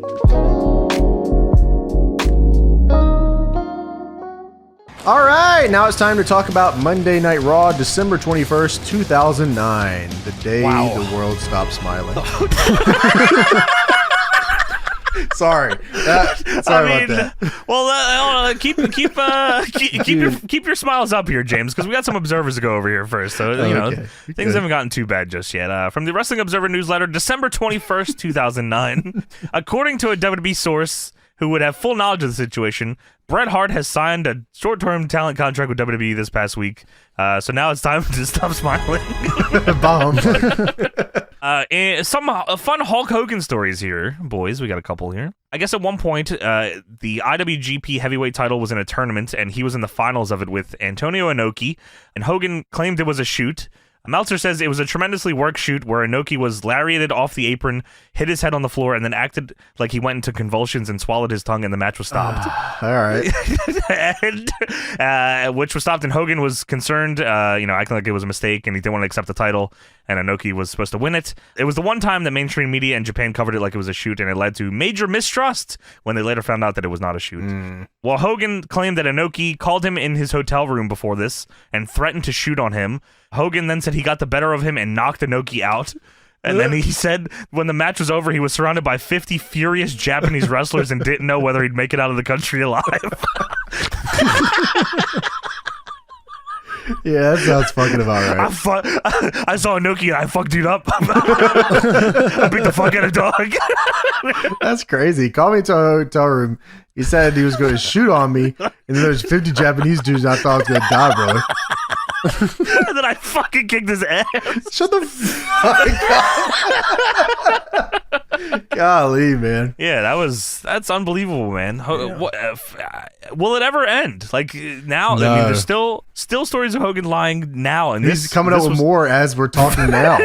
All right, now it's time to talk about Monday Night Raw, December 21st, 2009, the day the world stopped smiling. Sorry about that. Well, keep your smiles up here, James, because we got some observers to go over here first. So things haven't gotten too bad just yet. From the Wrestling Observer newsletter, December 21st, 2009, according to a WWE source who would have full knowledge of the situation, Bret Hart has signed a short-term talent contract with WWE this past week. So now it's time to stop smiling. Bomb. Some fun Hulk Hogan stories here, boys. We got a couple here. I guess at one point, the IWGP Heavyweight title was in a tournament, and he was in the finals of it with Antonio Inoki, and Hogan claimed it was a shoot. Meltzer says it was a tremendously worked shoot where Inoki was lariated off the apron, hit his head on the floor, and then acted like he went into convulsions and swallowed his tongue, and the match was stopped. All right. Which was stopped, and Hogan was concerned, acting like it was a mistake, and he didn't want to accept the title, and Inoki was supposed to win it. It was the one time that mainstream media in Japan covered it like it was a shoot, and it led to major mistrust when they later found out that it was not a shoot. While Hogan claimed that Inoki called him in his hotel room before this and threatened to shoot on him, Hogan then said he got the better of him and knocked Inoki out. And then he said when the match was over, he was surrounded by 50 furious Japanese wrestlers and didn't know whether he'd make it out of the country alive. Yeah, that sounds fucking about right. I saw Inoki and I fucked dude up. I beat the fuck out of dog. That's crazy. Called me to a hotel room. He said he was going to shoot on me, and then there's 50 Japanese dudes. I thought I was going to die, brother. And then I fucking kicked his ass. Shut the fuck up. Golly, man. Yeah, that's unbelievable, man. Will it ever end? Like now, No. I mean, there's still stories of Hogan lying now, and He's coming up with more as we're talking now.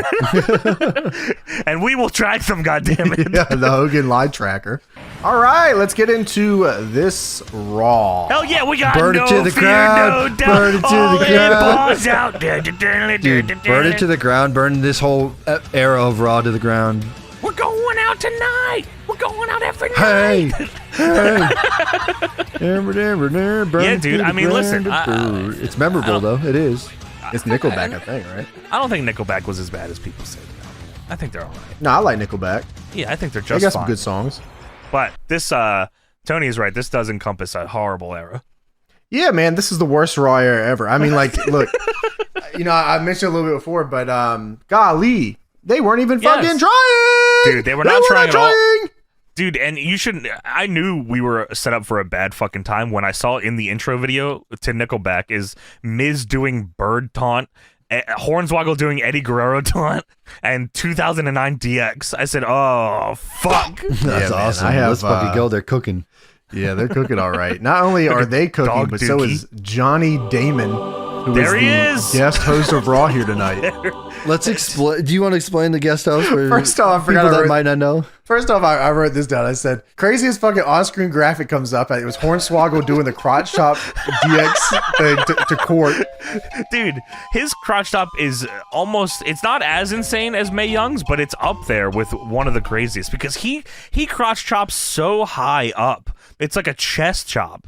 and we will track them. Goddammit. Yeah, the Hogan lie tracker. All right, let's get into this Raw. Hell yeah, we got Burn it no to the fear, ground. no doubt. Burn it to All the in, ground. balls out. Dude, burn it to the ground. Burn this whole era of Raw to the ground. We're going out tonight. We're going out every Hey, night. hey. Yeah, dude, I mean, listen, it's memorable, though. It is. It's Nickelback, I think, right? I don't think Nickelback was as bad as people said. I think they're all right. No, I like Nickelback. Yeah, I think they're They just got fine. some good songs. But this, Tony is right. This does encompass a horrible era. Yeah, man, this is the worst Raw era ever. I mean, like, look, I mentioned a little bit before, but golly, they weren't even fucking trying. Dude, they were not trying at all. trying. Dude, and you shouldn't. I knew we were set up for a bad fucking time when I saw in the intro video to Nickelback is Miz doing Bird taunt, Hornswoggle doing Eddie Guerrero taunt, and 2009 DX. I said, oh, fuck. That's awesome. Let's fucking go. They're cooking. Yeah, they're cooking all right. Not only are they cooking, but so is Johnny Damon, who is the guest host of Raw here tonight. Let's explain. Do you want to explain the guest host? First off, I forgot people that might not know. First off, I wrote this down. I said, craziest fucking on-screen graphic comes up. It was Hornswoggle doing the crotch chop DX thing to court. Dude, his crotch chop is almost, it's not as insane as Mae Young's, but it's up there with one of the craziest because he crotch chops so high up. It's like a chest chop.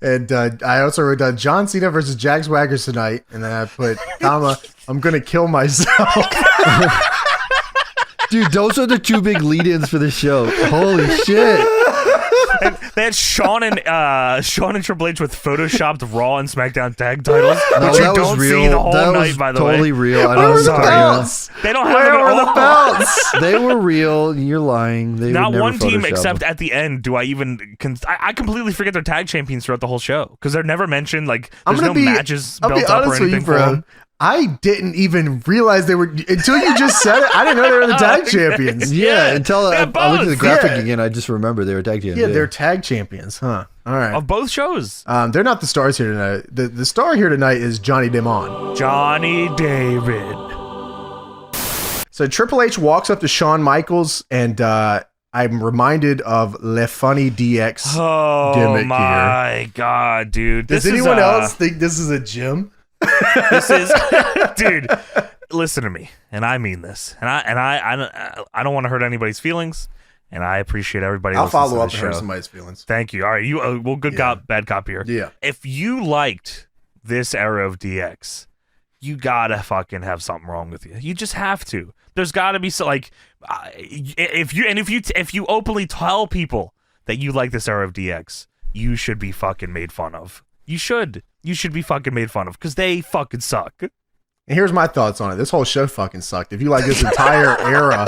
And I also wrote down John Cena versus Jack Swagger tonight. And then I put, I'm going to kill myself. Dude, those are the two big lead-ins for the show. Holy shit. And they had Shawn and Triple H with photoshopped Raw and SmackDown tag titles, which you don't see the whole night, by the way. Totally real. I Where don't were the belts? They don't have Where it at were all. the belts? They were real. You're lying. They Not would never one team Photoshop except them. at the end do I even I completely forget they're tag champions throughout the whole show because they're never mentioned. Like there's no matches I'll be built up or honest with anything you, for bro. them. I didn't even realize they were until you just said it. I didn't know they were the tag champions. Yeah, until I looked at the both. graphic Yeah. again, I just remember they were tag teams. Yeah, they're tag champions, huh? All right. Of both shows. They're not the stars here tonight. The star here tonight is Johnny Damon. Johnny David. So Triple H walks up to Shawn Michaels, and I'm reminded of Le Funny DX. Oh gimmick my god, dude! Does anyone else think this is a gym? This is, dude. Listen to me, and I mean this, and I don't want to hurt anybody's feelings, and I appreciate everybody. I'll listening follow to up the and hurt show. somebody's feelings. Thank you. All right, you well, good cop, bad cop here. Yeah. If you liked this era of DX, you gotta fucking have something wrong with you. You just have to. There's gotta be if you openly tell people that you like this era of DX, you should be fucking made fun of. You should be fucking made fun of because they fucking suck. And here's my thoughts on it. This whole show fucking sucked. If you like this entire era,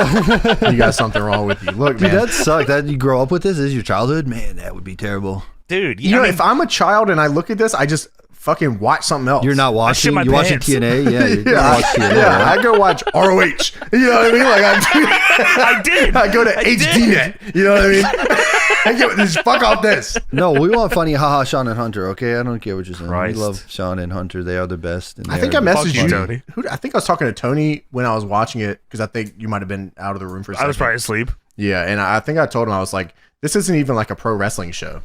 you got something wrong with you. Look, Dude, man. that sucked. That you grow up with this is your childhood, man. That would be terrible. Dude, You know, if I'm a child and I look at this, I just fucking watch something else. You're not watching. my You're watching pants. TNA. Yeah, you're gonna watch TNA. Yeah, right? I go watch ROH. You know what I mean? Like I did. I go to HDNet. You know what I mean? I get just fuck off this. No, we want funny, haha, Sean and Hunter. Okay, I don't care what you're saying. Christ. We love Sean and Hunter. They are the best. And I they think I are the messaged you, you. Tony. I think I was talking to Tony when I was watching it because I think you might have been out of the room for a second. I was probably asleep. Yeah, and I think I told him, I was like, this isn't even like a pro wrestling show.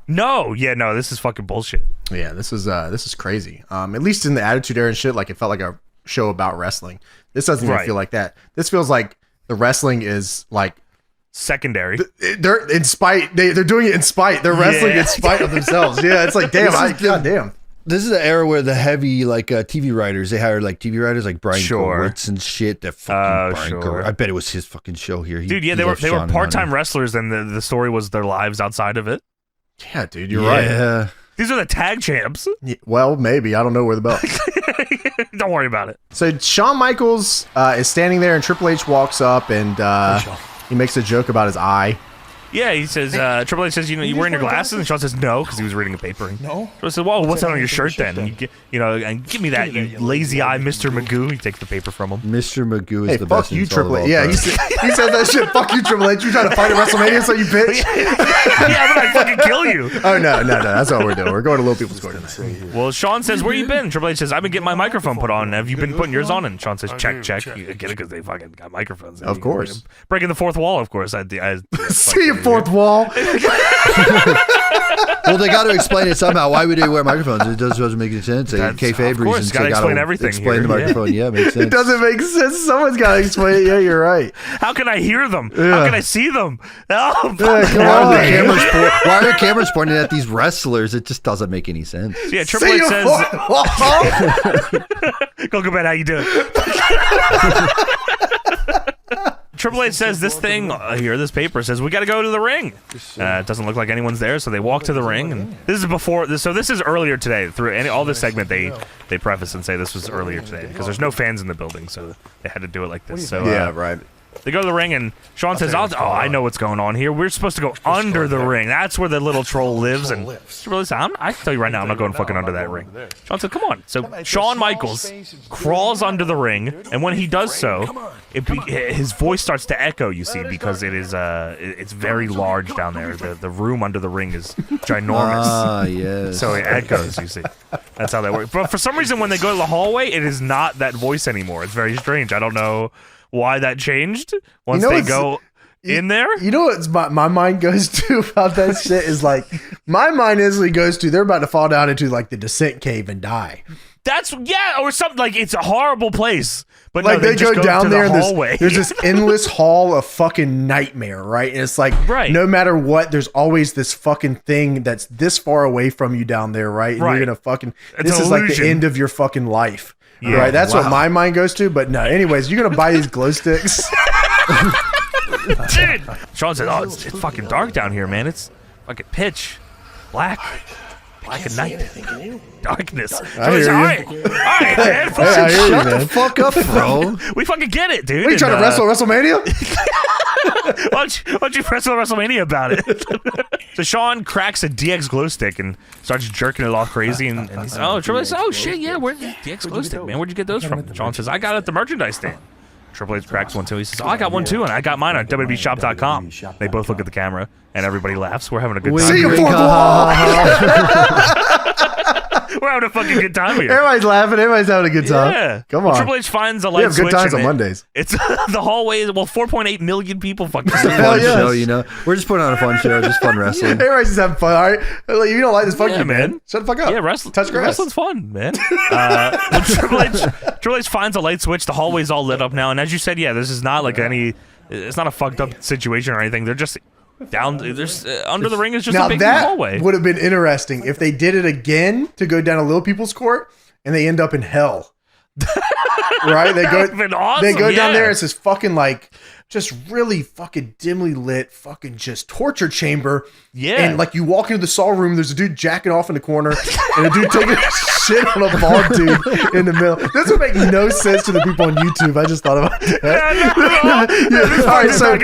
No, this is fucking bullshit. Yeah, this is crazy. At least in the Attitude Era and shit, like it felt like a show about wrestling. This doesn't even Right. feel like that. This feels like the wrestling is like Secondary. they're in spite. They're doing it in spite. They're wrestling in spite of themselves. Yeah, it's like damn. Goddamn. This is the era where the heavy TV writers, they hired like TV writers like Brian Sure. Gewirtz and shit. That fucking Brian sure. Gewirtz. I bet it was his fucking show here. Dude, they were part-time wrestlers, and the story was their lives outside of it. Yeah, dude, you're right. Yeah. These are the tag champs. Yeah, well, maybe I don't know where the belt. Don't worry about it. So Shawn Michaels is standing there, and Triple H walks up, and he makes a joke about his eye. Yeah, he says, Triple H says, you wearing your glasses? And Shawn says, no, because he was reading a paper. No. Triple H says, well, what's that on your shirt then? And and give me that, you lazy eye, Mr. Magoo. He takes the paper from him. Mr. Magoo is Hey, the fuck best. you, insult of Triple H. all Yeah, time. he said that shit. Fuck you, Triple H. You trying to fight at WrestleMania, so you bitch? Yeah, I'm gonna fucking kill you. Oh, no. That's all we're doing. We're going to Little People's Court tonight. Well, Shawn says, where you been? Triple H says, I've been getting my microphone put on. Have you been putting yours on? And Shawn says, check. You get it because they fucking got microphones. Of course. Breaking the fourth wall, of course. See you, fourth wall. Well, they got to explain it somehow. Why would they wear microphones? It doesn't make any sense. They That's- kayfabe of course, reasons. gotta They got explain to everything explain here, the yeah. microphone. Yeah, makes sense. It doesn't make sense. Someone's got to explain it. Yeah, you're right. How can I hear them? How can I see them? Oh, Yeah, come Why are, on. the cameras why are cameras pointing at these wrestlers? It just doesn't make any sense. yeah, Triple See H you, says, fourth wall. go bed, how you doing? Triple H says this thing here, this paper says we got to go to the ring. It doesn't look like anyone's there, so they walk to the ring. And this is before. So this is earlier today. Through all this segment, they preface and say this was earlier today because there's no fans in the building, so they had to do it like this. So Yeah, right. they go to the ring, and Shawn says, I know what's going on here. We're supposed to go under the ring. That's where the little troll lives. And Triple H said, I can tell you right now, I'm not going fucking under that ring. Shawn said, come on. So Shawn Michaels crawls under the ring, and when he does so, his voice starts to echo, you see, because it's very large down there. The room under the ring is ginormous. Ah, yes. So it echoes, you see. That's how that works. But for some reason, when they go to the hallway, it is not that voice anymore. It's very strange. I don't know why that changed once they go in there. You know what my mind goes to about that shit is like, my mind instantly goes to they're about to fall down into like the descent cave and die. Or something like it's a horrible place. But Like no, they just go down to there the and hallway. there's this endless hall of fucking nightmare, right? And it's like, Right. no matter what, there's always this fucking thing that's this far away from you down there, right? And Right. you're gonna fucking, It's this an is like the illusion. end of your fucking life. Yeah. Right? That's what Wow. my mind goes to. But no, anyways, you're gonna buy these glow sticks. Dude. Shawn said, it's fucking dark down here, man. It's fucking pitch black and night. Darkness. I hear you. All right, man. I Fuck, hear you, Shut man. the fuck up, bro. we fucking get it, dude. What are you trying to wrestle WrestleMania? Why don't you wrestle WrestleMania about it? So Shawn cracks a DX glow stick and starts jerking it all crazy. And he's Triple H says, oh shit, yeah, where's the DX glow stick, man? Where'd you get those from? Shawn says, I got it at the merchandise stand. Triple H cracks one too. He says, I got one too, and I got mine on WWEshop.com. They both look at the camera, and everybody laughs. We're having a good time. See you, here. fourth wall. We're having a fucking good time here. Everybody's laughing. Everybody's having a good time. Yeah. Come Well, on. Triple H finds a light We have good switch times and on Mondays. It's the hallway. Well, 4.8 million people fucking see Fun it. yes. show, you know. We're just putting on a fun show, just fun wrestling. Everybody's just having fun. All right. Like, if you don't like this, fuck Yeah, you, man. man. Shut the fuck up. Yeah, Touch grass. wrestling's fun, man. When Triple H finds a light switch. The hallway's all lit up now, and as you said, yeah, this is not like any It's not a fucked up situation or anything. They're just down. There's under the ring is just now a big that hallway. Would have been interesting if they did it again to go down to Little People's Court and they end up in hell. Right? They go. Awesome, they go down there. It's this fucking like just really fucking dimly lit fucking just torture chamber. Yeah. And like you walk into the Saw room, there's a dude jacking off in the corner and a dude taking a shit on a bald dude in the middle. This would make no sense to the people on YouTube. I just thought about that. All right, so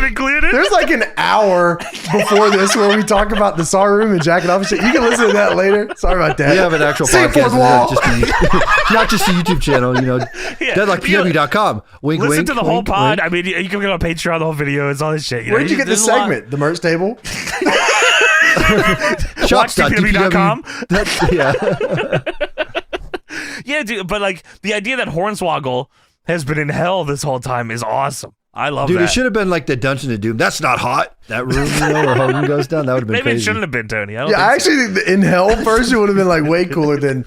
there's like an hour before this where we talk about the Saw room and jacking off and shit. You can listen to that later. Sorry about that. We have an actual Same podcast, fourth wall. not just a YouTube channel. You know, deadlockpw.com. Wink, Listen wink, to the whole wink, pod. wink. I mean, you can go on Patreon, the whole video, it's all this shit. Where'd you get this segment? The merch table? Shops.tpw.com. Yeah. Yeah, dude, but like the idea that Hornswoggle has been in hell this whole time is awesome. I love that. Dude, it should have been like the Dungeon of Doom. That's not hot. That room, you know, where Hogan goes down. That would have been Maybe crazy. it shouldn't have been, Tony. I actually think the in hell version would have been like way cooler than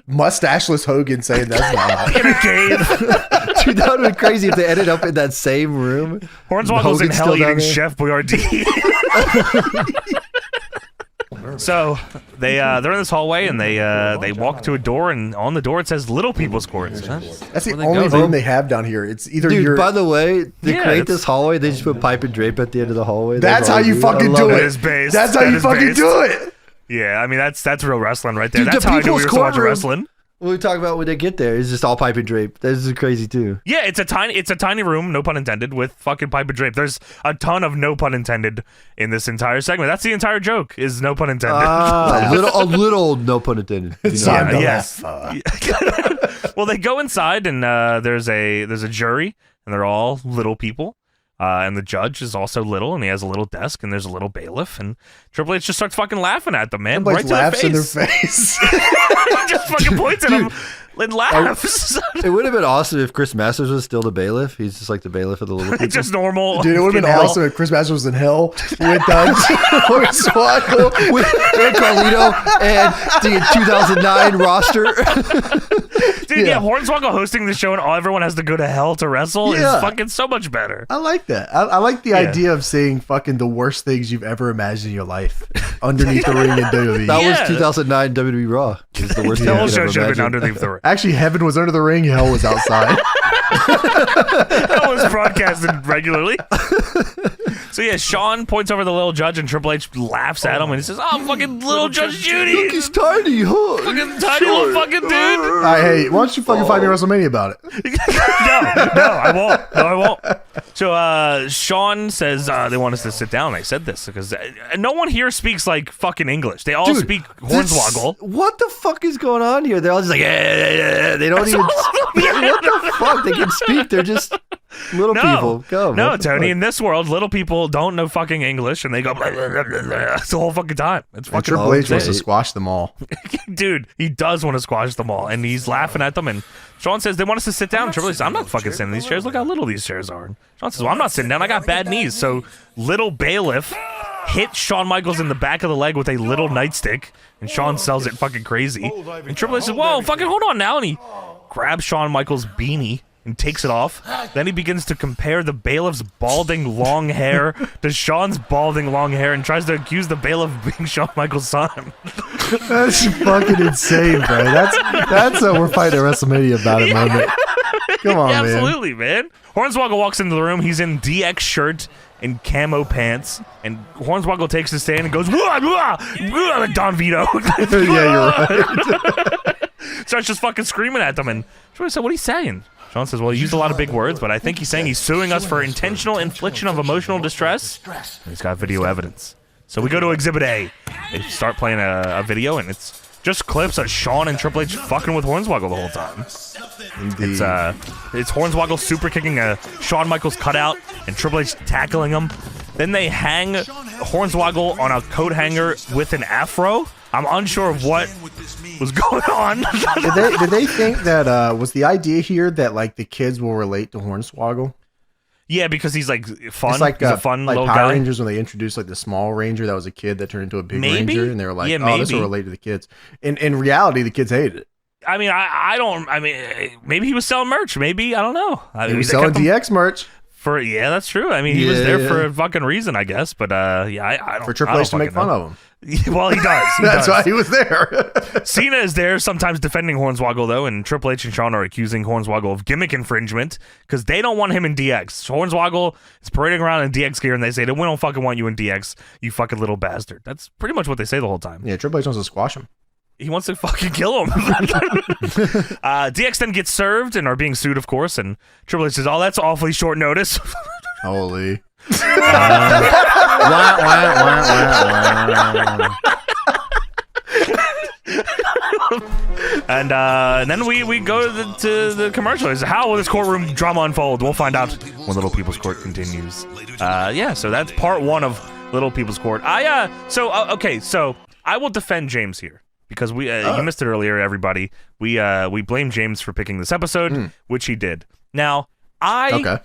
mustacheless Hogan saying that's not hot. In a cave. Dude, that would have been crazy if they ended up in that same room. Hornswoggle's in Hogan's hell still down eating there. Chef Boyardee. So they're in this hallway and they walk to a door, and on the door it says Little People's Court. That's the only room they have down here. It's either Dude, by the way, they Yeah, create it's- this hallway. They just put pipe and drape at the end of the hallway. That's all how they you do. fucking I do love it. That is based. That's how That you is fucking based. do it. Yeah, I mean that's real wrestling right there. Dude, That's the how I knew we People's were watching Courtroom. wrestling. What we talk about when they get there is just all pipe and drape. This is crazy too. Yeah, it's a tiny room, no pun intended, with fucking pipe and drape. There's a ton of no pun intended in this entire segment. That's the entire joke, is no pun intended. A little, no pun intended. You know? It's time to yes. laugh. Well, they go inside and there's a jury, and they're all little people. And the judge is also little, and he has a little desk, and there's a little bailiff, and Triple H just starts fucking laughing at them, man. Everybody Right to laughs their in their face. face. He just fucking points at him and laughs. It would have been awesome if Chris Masters was still the bailiff. He's just like the bailiff of the little people. Just normal. Dude, it would have been in hell. awesome if Chris Masters was in hell with Hornswoggle. with Carlito and the 2009 roster. Dude, yeah, Hornswoggle hosting the show and everyone has to go to hell to wrestle is Yeah. fucking so much better. I like that. I like the idea of seeing fucking the worst things you've ever imagined in your life underneath the ring in WWE. That Yeah. was 2009 WWE Raw. It was the worst The thing I whole could show ever should have been imagine. underneath the ring. Actually, heaven was under the ring, hell was outside. That was broadcasted regularly. So yeah, Sean points over the little judge and Triple H laughs at him and he says, "Oh, fucking little Judge Judy, Look, he's tiny, huh? fucking tiny little fucking dude." All right, hey, why don't you fucking fight me at WrestleMania about it? No, I won't. So Sean says they want us to sit down. I said this because no one here speaks like fucking English. They all Dude, speak Hornswoggle. What the fuck is going on here? They're all just like, they don't even. What the fuck? They can speak. They're just little people. Go. No, what the Tony. fuck? In this world, little people don't know fucking English, and they go blah, blah, blah, blah, blah, the whole fucking time. It's And fucking Triple H wants to okay. squash them all. dude. He does want to squash them all, and he's laughing at them. And Sean says they want us to sit down. Triple H says, "I'm not fucking sitting in these chairs. Look how little these chairs are." And Sean says, "Well, I'm not sitting down. I got bad knees." So little bailiff hit Shawn Michaels in the back of the leg with a little nightstick, and Sean sells it fucking crazy. And Triple H says, "Whoa, fucking hold on now," and he grabs Shawn Michaels' beanie and takes it off. Then he begins to compare the bailiff's balding long hair to Shawn's balding long hair and tries to accuse the bailiff of being Shawn Michaels' son. That's fucking insane, bro. That's what we're fighting at WrestleMania about it moment. Come on, Yeah, man. absolutely, man. Hornswoggle walks into the room. He's in DX shirt and camo pants. And Hornswoggle takes his stand and goes, "Wah, wah, wah," like Don Vito. Yeah, you're right. Starts just fucking screaming at them. And Troy said, "What are you saying?" Sean says, "Well, he used a lot of big words, but I think he's saying he's suing us for intentional infliction of emotional distress. And he's got video evidence." So we go to Exhibit A. They start playing a video, and it's just clips of Sean and Triple H fucking with Hornswoggle the whole time. It's Hornswoggle super kicking a Shawn Michaels cutout and Triple H tackling him. Then they hang Hornswoggle on a coat hanger with an afro. I'm unsure of what was going on. Did they think that was the idea here that like the kids will relate to Hornswoggle? Yeah, because he's like fun. It's like he's a fun like little Power guy. Rangers when they introduced like the small Ranger that was a kid that turned into a big Maybe? Ranger, and they were like, Yeah, "Oh, this will maybe. relate to the kids." In reality, the kids hated it. I mean, I don't. I mean, maybe he was selling merch. Maybe I don't know. He was selling DX merch. Yeah, that's true. I mean, he was there for a fucking reason, I guess. But yeah, I don't. For Triple H to make fun of him. Well, he does. That's why he was there. Cena is there sometimes defending Hornswoggle, though, and Triple H and Shawn are accusing Hornswoggle of gimmick infringement because they don't want him in DX. Hornswoggle is parading around in DX gear, and they say that we don't fucking want you in DX, you fucking little bastard. That's pretty much what they say the whole time. Yeah, Triple H wants to squash him. He wants to fucking kill him. DX then gets served and are being sued, of course, and Triple H says, oh, that's awfully short notice. Holy. And then we go to the commercial. How will this courtroom drama unfold? We'll find out when Little People's Court continues. Yeah, so that's part 1 of Little People's Court. Okay, so I will defend James here because you missed it earlier, everybody. We blame James for picking this episode, which he did. Now, I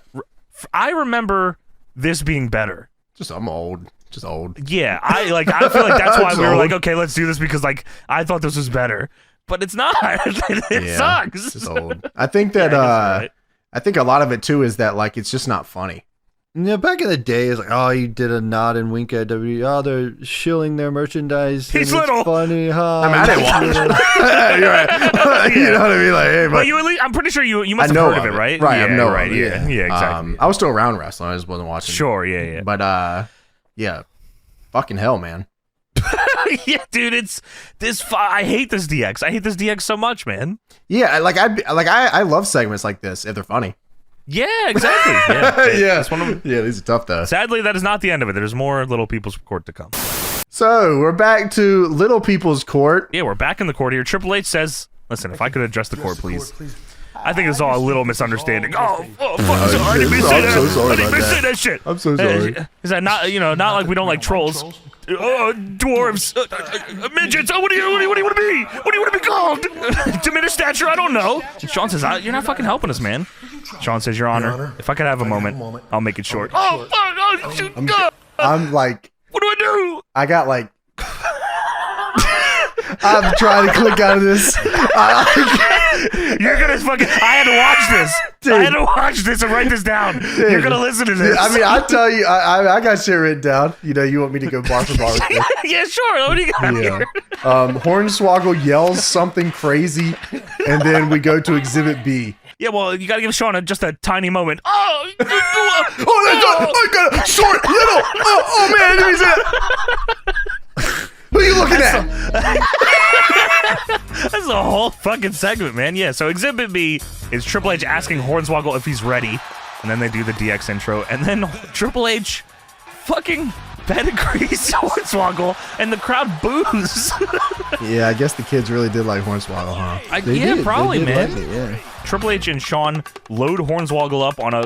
remember this being better. I'm old. Just old. Yeah, I feel like that's why we were like, okay, let's do this because like I thought this was better, but it's not. It sucks. It's just old. I think that right. I think a lot of it too is that like it's just not funny. Yeah, back in the day, it's like, oh, you did a nod and wink at WWE. Oh, they're shilling their merchandise. He's little. Funny, huh? I mean, I didn't watch it. You're right. You know what I mean? Like, hey, but you at least, I'm pretty sure you must have heard of it, right? Right, yeah, I know. Right, It, yeah, exactly. I was still around wrestling. I just wasn't watching. Sure, yeah. But yeah, fucking hell, man. Yeah, dude, it's this. I hate this DX. I hate this DX so much, man. Yeah, I love segments like this if they're funny. Yeah, exactly. Yeah, That's one of them. Yeah, these are tough though. Sadly, that is not the end of it. There's more Little People's Court to come. So we're back to Little People's Court. Yeah, we're back in the court here. Triple H says, "Listen, if I could address the court, please." I think it's all a little misunderstanding. Oh fuck! Sorry, I didn't mean to say that. I'm so sorry I didn't about mean to say that. that shit. I'm so sorry. Is that not not like we don't like trolls? Dwarves, midgets. What do you want to be? What do you want to be called? Diminished stature? I don't know. Sean says, "You're not fucking helping us, man." Sean says, Your Honor, if I could have a moment, I'll make it short. Oh fuck! Oh shoot! I'm like, what do I do? I got like. I'm trying to click out of this. You're gonna fucking. I had to watch this. Dude. I had to watch this and write this down. Dude. You're gonna listen to this. I mean, I tell you, I got shit written down. You know, you want me to go bar for bar with this? Yeah, sure. What do you got here? Hornswoggle yells something crazy, and then we go to Exhibit B. Yeah, well, you gotta give Sean just a tiny moment. Oh, I got a short little. Oh man, I didn't see that. Who are you looking at? That's a whole fucking segment, man. Yeah, so Exhibit B is Triple H asking Hornswoggle if he's ready, and then they do the DX intro, and then Triple H fucking pedigrees Hornswoggle, and the crowd boos. Yeah, I guess the kids really did like Hornswoggle, huh? Probably, man. Like it, yeah. Triple H and Shawn load Hornswoggle up on a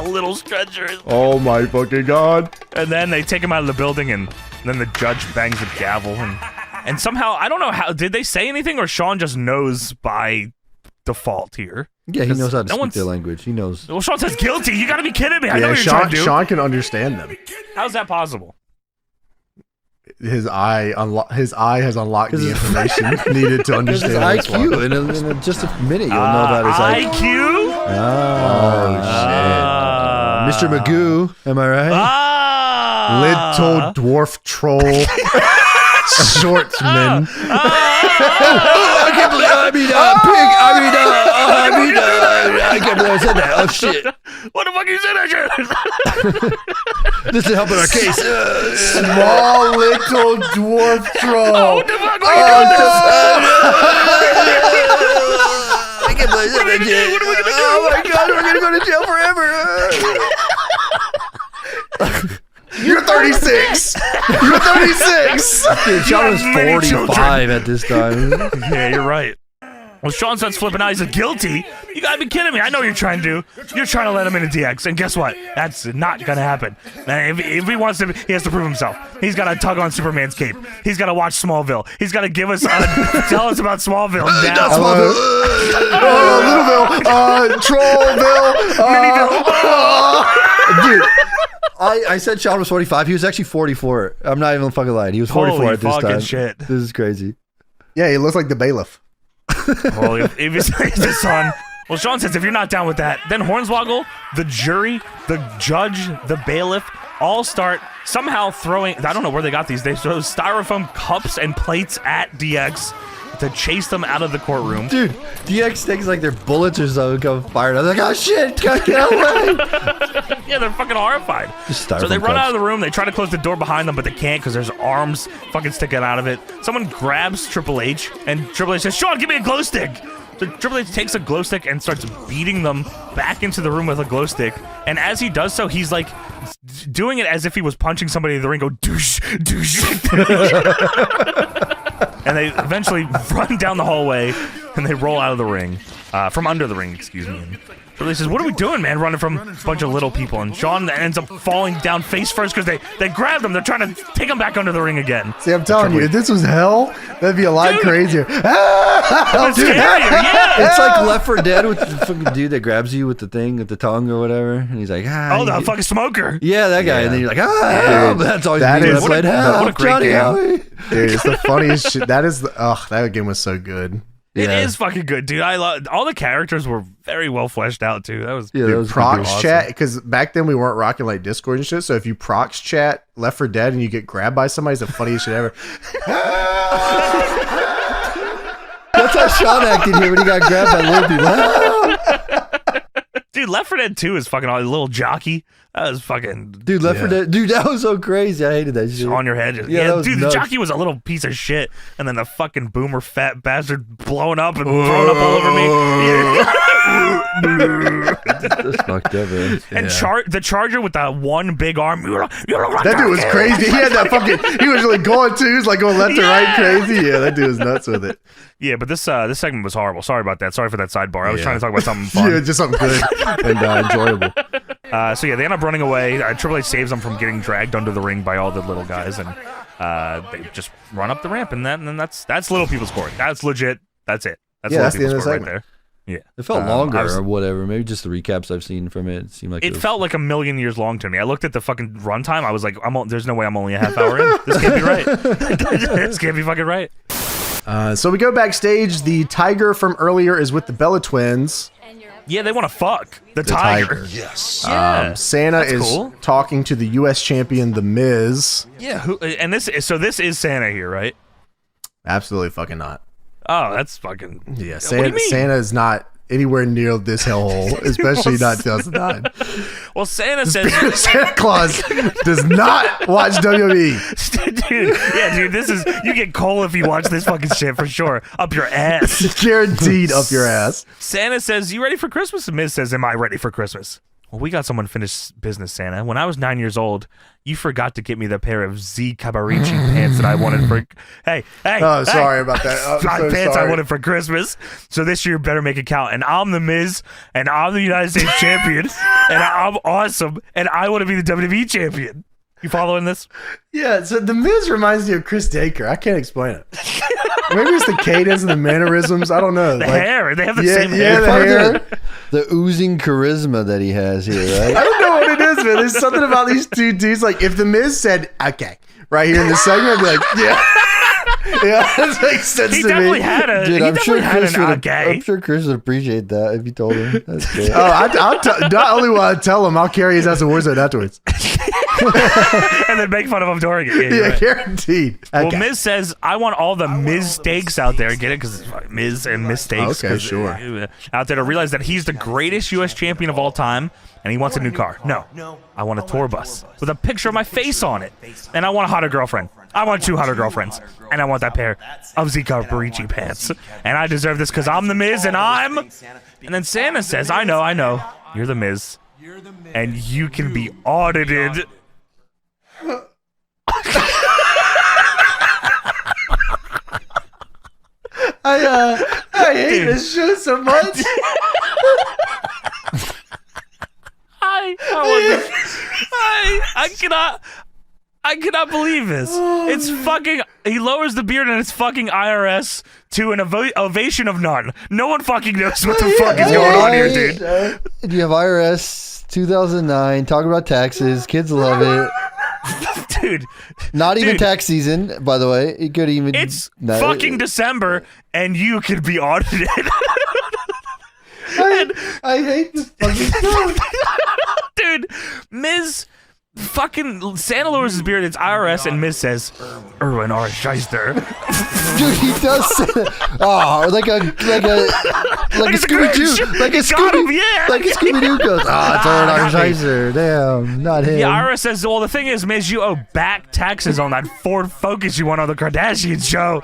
little stretcher. Oh my fucking god! And then they take him out of the building, and then the judge bangs the gavel, and somehow I don't know how did they say anything, or Shawn just knows by default here. Yeah, he knows how to speak their language. He knows. Well, Shawn says guilty. You got to be kidding me! I know what you're trying to do. Sean can understand them. How's that possible? His eye has unlocked the information needed to understand his IQ. In just a minute, you'll know about his IQ. Oh Mr. shit! Magoo, am I right? Little dwarf troll. Shortsman. I can't believe I can't believe I said that. Oh shit! What the fuck you said that shit? This is helping our case. Small little dwarf troll. Oh, what the fuck? I can't believe I said that shit. What are we gonna do? Oh my god, we're gonna go to jail forever. You're 36. You're 36. Dude, Sean was 45 at this time. Yeah, you're right. Well, Sean starts flipping out. He's like, guilty? You gotta be kidding me. I know what you're trying to do. You're trying to let him into DX. And guess what? That's not gonna happen. And if he wants to, he has to prove himself. He's gotta tug on Superman's cape. He's gotta watch Smallville. He's gotta give us, tell us about Smallville now. Littleville. Trollville. Dude. I said Sean was 45. He was actually 44. I'm not even fucking lying. He was 44 Holy at this time. shit. This is crazy. Yeah, he looks like the bailiff. Well, if he's his son, Well, Sean says if you're not down with that, then Hornswoggle, the jury, the judge, the bailiff, all start somehow throwing, I don't know where they got these, they throw styrofoam cups and plates at DX to chase them out of the courtroom. Dude, DX thinks like they're bullets or something come fired. I was like, oh shit, gotta get away. Yeah, they're fucking horrified. So they run out of the room, they try to close the door behind them, but they can't because there's arms fucking sticking out of it. Someone grabs Triple H, and Triple H says, Sean, give me a glow stick. So Triple H takes a glow stick and starts beating them back into the room with a glow stick. And as he does so, he's like doing it as if he was punching somebody in the ring, go douche, douche. And they eventually run down the hallway and they roll out of the ring, from under the ring, excuse me. And Triple H says, what are we doing, man, running from a bunch of little people? And Sean ends up falling down face first because they grabbed him. They're trying to take him back under the ring again. See, I'm telling you, if this was hell, that'd be a lot crazier. It's scarier, yeah. It's like Left 4 Dead with the fucking dude that grabs you with the thing, with the tongue or whatever. And he's like, oh, the fucking smoker. Yeah, that guy. Yeah. And then you're like, dude, that's always that me is, when I played hell. What a great game. Dude, it's the funniest shit. That is, that game was so good. It is fucking good, dude. I love all the characters were very well fleshed out too. That was that was prox awesome. chat, because back then we weren't rocking like Discord and shit. So if you prox chat Left 4 Dead and you get grabbed by somebody, it's the funniest shit ever. That's how Sean acted here when he got grabbed by little people. Dude, Left 4 Dead 2 is fucking a little jockey. That was fucking dude. Left 4 Dead, dude. That was so crazy. I hated that shit. On your head, yeah, dude. Nuts. The jockey was a little piece of shit, and then the fucking boomer fat bastard blowing up and throwing up all over me. That's fucked up, man. And the Charger with that one big arm. That dude was crazy. He had that fucking. He was really going too. He was like going left to right, crazy. Yeah, that dude was nuts with it. Yeah, but this segment was horrible. Sorry about that. Sorry for that sidebar. I was trying to talk about something fun. Yeah, just something good and enjoyable. So yeah, they end up running away. Triple H saves them from getting dragged under the ring by all the little guys, and they just run up the ramp, and then that's little people's court. That's legit. That's it. That's the end of the right there. Yeah, it felt longer or whatever. Maybe just the recaps I've seen from it seemed like it felt like a million years long to me. I looked at the fucking runtime. I was like, there's no way I'm only a half hour in. This can't be right. This can't be fucking right. So we go backstage. The Tiger from earlier is with the Bella Twins. Yeah, they want to fuck the Tiger. Yes. Yeah, Santa is cool. talking to the U.S. champion, the Miz. Yeah, this is Santa here, right? Absolutely fucking not. Oh, that's fucking. Yeah, Santa is not anywhere near this hellhole, especially not 2009. Well, Santa says Santa Claus does not watch WWE. Dude, this is, you get coal if you watch this fucking shit for sure. Up your ass. Guaranteed up your ass. Santa says, you ready for Christmas? And Miz says, am I ready for Christmas? Well, we got some unfinished business, Santa. When I was 9 years old, you forgot to get me the pair of Z Cabarici pants that I wanted for. Hey! Oh, sorry about that. Pants I wanted for Christmas. So this year better make it count. And I'm the Miz, and I'm the United States champion, and I'm awesome, and I want to be the WWE champion. You following this? Yeah. So the Miz reminds me of Chris Daker. I can't explain it. Maybe it's the cadence and the mannerisms. I don't know. The hair. They have the same hair. The hair. The oozing charisma that he has here, right? I don't know what it is, man. There's something about these two dudes. Like, if the Miz said, okay, right here in this segment, I'd be like, yeah. Yeah, that makes sense to me. He definitely had a. Dude, I'm sure Chris would appreciate that if you told him. That's great. Not only will I tell him, I'll carry his ass to Warzone afterwards. And then make fun of him during it. Yeah, guaranteed. Well, Miz says, I want all the Miz steaks out there. Get it? Because Miz and mistakes. Okay, sure. Out there to realize that he's the greatest U.S. champion of all time, and he wants a new car. No, I want a tour bus with a picture of my face on it. And I want a hotter girlfriend. I want 2 hotter girlfriends. And I want that pair of Zika Barici pants. And I deserve this because I'm the Miz and I'm... And then Santa says, I know. You're the Miz. And you can be audited. I hate this show so much. I cannot believe this. It's fucking. He lowers the beard and it's fucking IRS to an ovation of none. No one fucking knows what the fuck is going on here, dude. You have IRS 2009 talking about taxes. Kids love it. Dude. Not even tax season, by the way. It could even. It's fucking December and you could be audited. I hate this fucking show. Dude, Miz fucking Santa lowers his beard. It's IRS, and Miz says, "Erwin R. Shyster." Dude, he does say that. Oh, like a Scooby Doo, like a Scooby Doo goes. Oh, it's Erwin R. Shyster. Damn, not him. Yeah, IRS says, "Well, the thing is, Miz, you owe back taxes on that Ford Focus you won on the Kardashian show."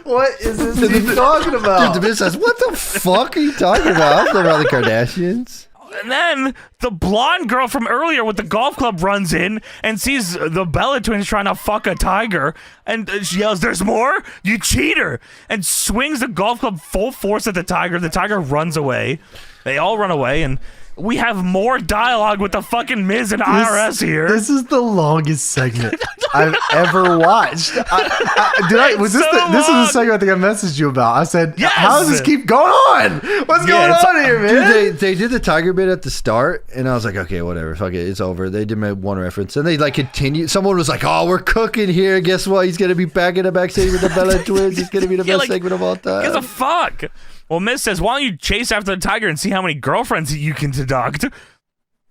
What is this dude talking about? Dude, the Miz says, "What the fuck are you talking about? I don't know about the Kardashians." And then the blonde girl from earlier with the golf club runs in and sees the Bella twins trying to fuck a tiger, and she yells, "There's more? You cheater!" and swings the golf club full force at the tiger. The tiger runs away. They all run away, and we have more dialogue with the fucking Miz and IRS here. This is the longest segment I've ever watched. Was this so this is the long. segment I think I messaged you about. I said, Yes. how does this keep going on? What's going on here, man? Dude, they did the tiger bit at the start, and I was like, okay, whatever, fuck it, it's over. They did my one reference, and they like continued. Someone was like, "Oh, we're cooking here. Guess what? He's gonna be back in the backstage with the Bella twins. It's gonna be the best segment of all time." Gives a fuck. Well, Miz says, "Why don't you chase after the tiger and see how many girlfriends you can deduct?"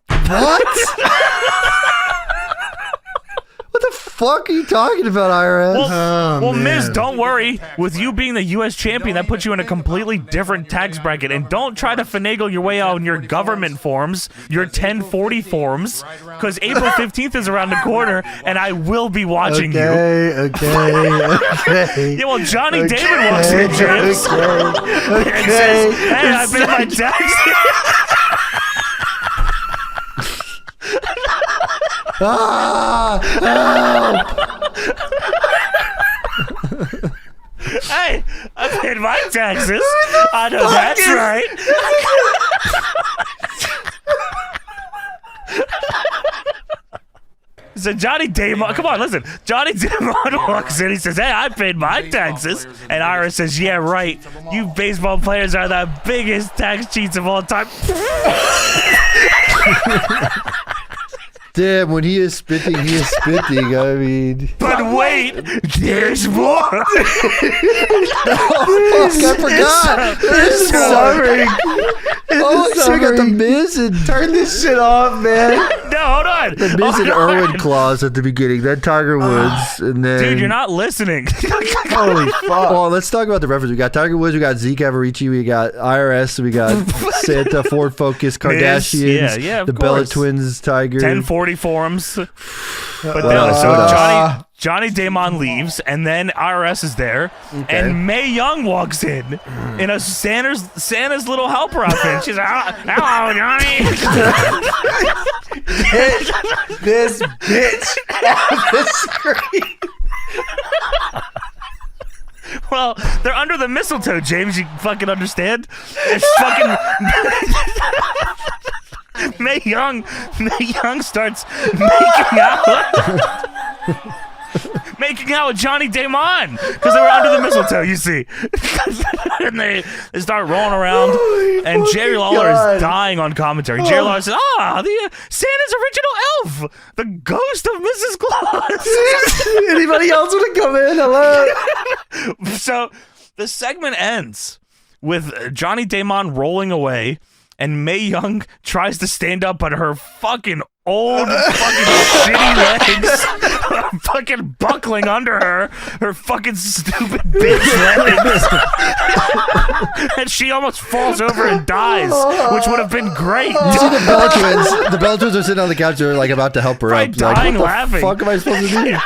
What? What the fuck are you talking about, IRS? Well, Miz, don't worry. With you being the U.S. champion, that puts you in a completely different tax bracket. And don't try to finagle your way out on your government forms, your 1040 forms, because April 15th is around the corner, and I will be watching you. Okay. Yeah, well, Johnny Damon walks in, James, and says, "Hey, I paid my taxes." Hey, I paid my taxes. I know that's right. So Johnny Damon, come on, listen. Johnny Damon walks in. He says, "Hey, I paid my taxes." And Ira says, "Yeah, right. You baseball players are the biggest tax cheats of all time." Damn, when he is spitting, he is spitting. I mean, But wait, there's more. oh, fuck, I forgot. It's summary. Oh, so we got the Miz and Turn this shit off, man. No, hold on. the Miz and Hold on. Erwin clause at the beginning. Then Tiger Woods, and then Dude, you're not listening. Holy fuck. Well, let's talk about the reference. We got Tiger Woods, we got Zeke Averici, we got IRS, we got Santa, Ford Focus, Kardashians, yeah, of the Bella course. twins, Tiger. 1040 forms. But Well, no, so soda. Johnny Damon leaves, and then IRS is there, and Mae Young walks in a Santa's little helper outfit. She's like, "Hello, Johnny." Hit this bitch off the screen. Well, they're under the mistletoe, James. You fucking understand? It's fucking Mae Young starts making out with Johnny Damon because they were under the mistletoe, you see. And they start rolling around, and Jerry Lawler is dying on commentary. Jerry Lawler says, the Santa's original elf, the ghost of Mrs. Claus. Anybody else want to come in? Hello? So the segment ends with Johnny Damon rolling away, and Mae Young tries to stand up, but her fucking old fucking shitty legs are fucking buckling under her fucking stupid bitch legs. And she almost falls over and dies, which would have been great. You see the Bella twins? The Bella twins are sitting on the couch. They're like about to help her Right, up. Like, dying what the laughing. fuck am I supposed to do?